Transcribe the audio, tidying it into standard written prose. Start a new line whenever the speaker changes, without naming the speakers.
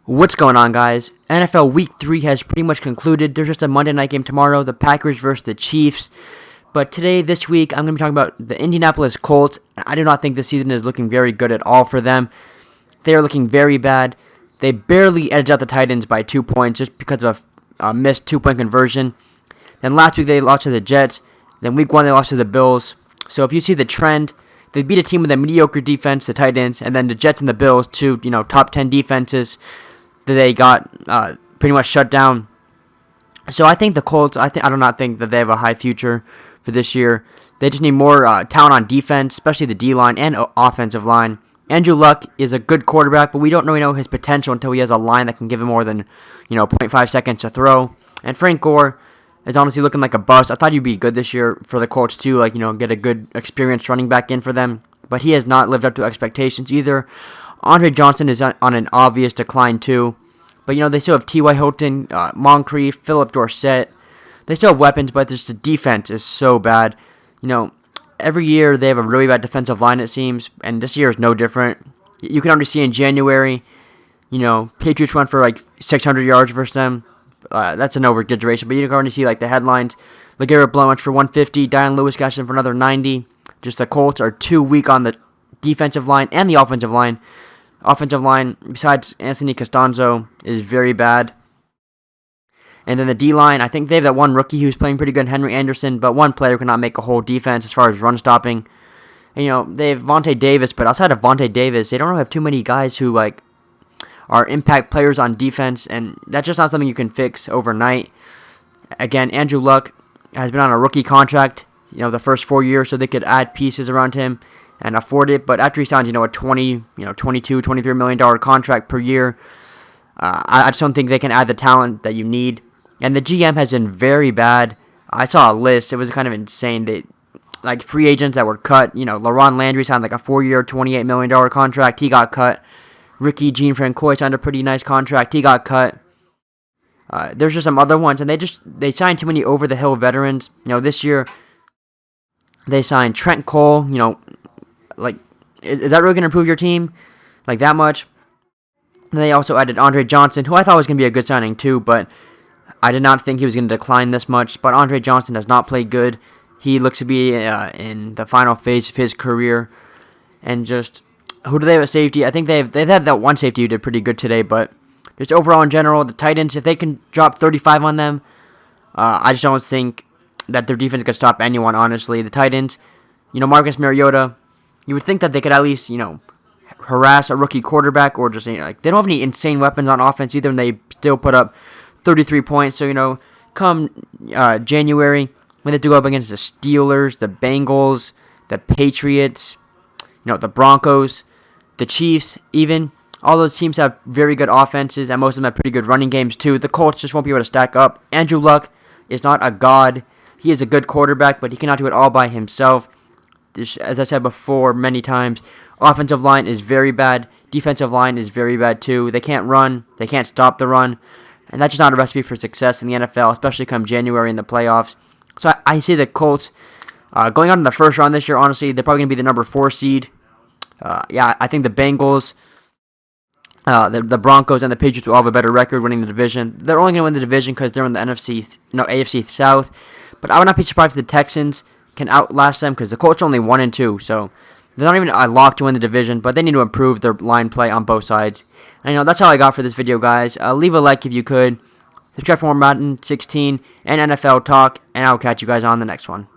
What's going on, guys? NFL Week 3 has pretty much concluded. There's just a Monday night game tomorrow, the Packers versus the Chiefs. But today, this week, I'm going to be talking about the Indianapolis Colts. I do not think this season is looking very good at all for them. They are looking very bad. They barely edged out the Titans by 2 points just because of a missed two-point conversion. Then last week, they lost to the Jets. Then week 1, they lost to the Bills. So if you see the trend, they beat a team with a mediocre defense, the Titans, and then the Jets and the Bills, two top 10 defenses that they got pretty much shut down. So I think the Colts, I do not think that they have a high future for this year. They just need more talent on defense, especially the D-line and offensive line. Andrew Luck is a good quarterback, but we don't really know his potential until he has a line that can give him more than, 0.5 seconds to throw. And Frank Gore is honestly looking like a bust. I thought he'd be good this year for the Colts too, get a good experienced running back in for them. But he has not lived up to expectations either. Andre Johnson is on an obvious decline too. But, they still have T.Y. Hilton, Moncrief, Philip Dorsett. They still have weapons, but just the defense is so bad. Every year they have a really bad defensive line, it seems, and this year is no different. You can already see in January, Patriots went for like 600 yards versus them. That's an over-exaggeration, but you can already see like the headlines. LeGarrette Blount went for 150, Dion Lewis got him for another 90. Just the Colts are too weak on the defensive line and the offensive line. Offensive line, besides Anthony Costanzo, is very bad. And then the D-line, I think they have that one rookie who's playing pretty good, Henry Anderson, but one player cannot make a whole defense as far as run stopping. And, they have Vontae Davis, but outside of Vontae Davis, they don't really have too many guys who are impact players on defense, and that's just not something you can fix overnight. Again, Andrew Luck has been on a rookie contract, the first 4 years, so they could add pieces around him and afford it. But after he signs, a $22, $23 million contract per year, I just don't think they can add the talent that you need. And the GM has been very bad. I saw a list. It was kind of insane. They, free agents that were cut. LaRon Landry signed a 4-year, $28 million contract. He got cut. Ricky Jean Francois signed a pretty nice contract. He got cut. There's just some other ones, and they signed too many over-the-hill veterans. This year they signed Trent Cole. Is that really going to improve your team that much? And they also added Andre Johnson, who I thought was going to be a good signing too, but I did not think he was going to decline this much. But Andre Johnson has not played good. He looks to be in the final phase of his career. And just, who do they have at safety? I think they've had that one safety who did pretty good today, but just overall in general, the Titans, if they can drop 35 on them, I just don't think that their defense could stop anyone, honestly. The Titans, Marcus Mariota, you would think that they could at least, harass a rookie quarterback, or just, they don't have any insane weapons on offense either, and they still put up 33 points. So, come January, when they have to go up against the Steelers, the Bengals, the Patriots, the Broncos, the Chiefs, even, all those teams have very good offenses, and most of them have pretty good running games too. The Colts just won't be able to stack up. Andrew Luck is not a god. He is a good quarterback, but he cannot do it all by himself. As I said before many times, offensive line is very bad. Defensive line is very bad too. They can't run. They can't stop the run. And that's just not a recipe for success in the NFL, especially come January in the playoffs. So I see the Colts going on in the first round this year. Honestly, they're probably going to be the number 4 seed. I think the Bengals, the Broncos, and the Patriots will have a better record winning the division. They're only going to win the division because they're in the AFC South. But I would not be surprised if the Texans can outlast them, because the Colts are only 1-2, so they're not even a lock to win the division, but they need to improve their line play on both sides. And that's all I got for this video, guys. Leave a like if you could. Subscribe for more Madden 16 and NFL talk, and I'll catch you guys on the next one.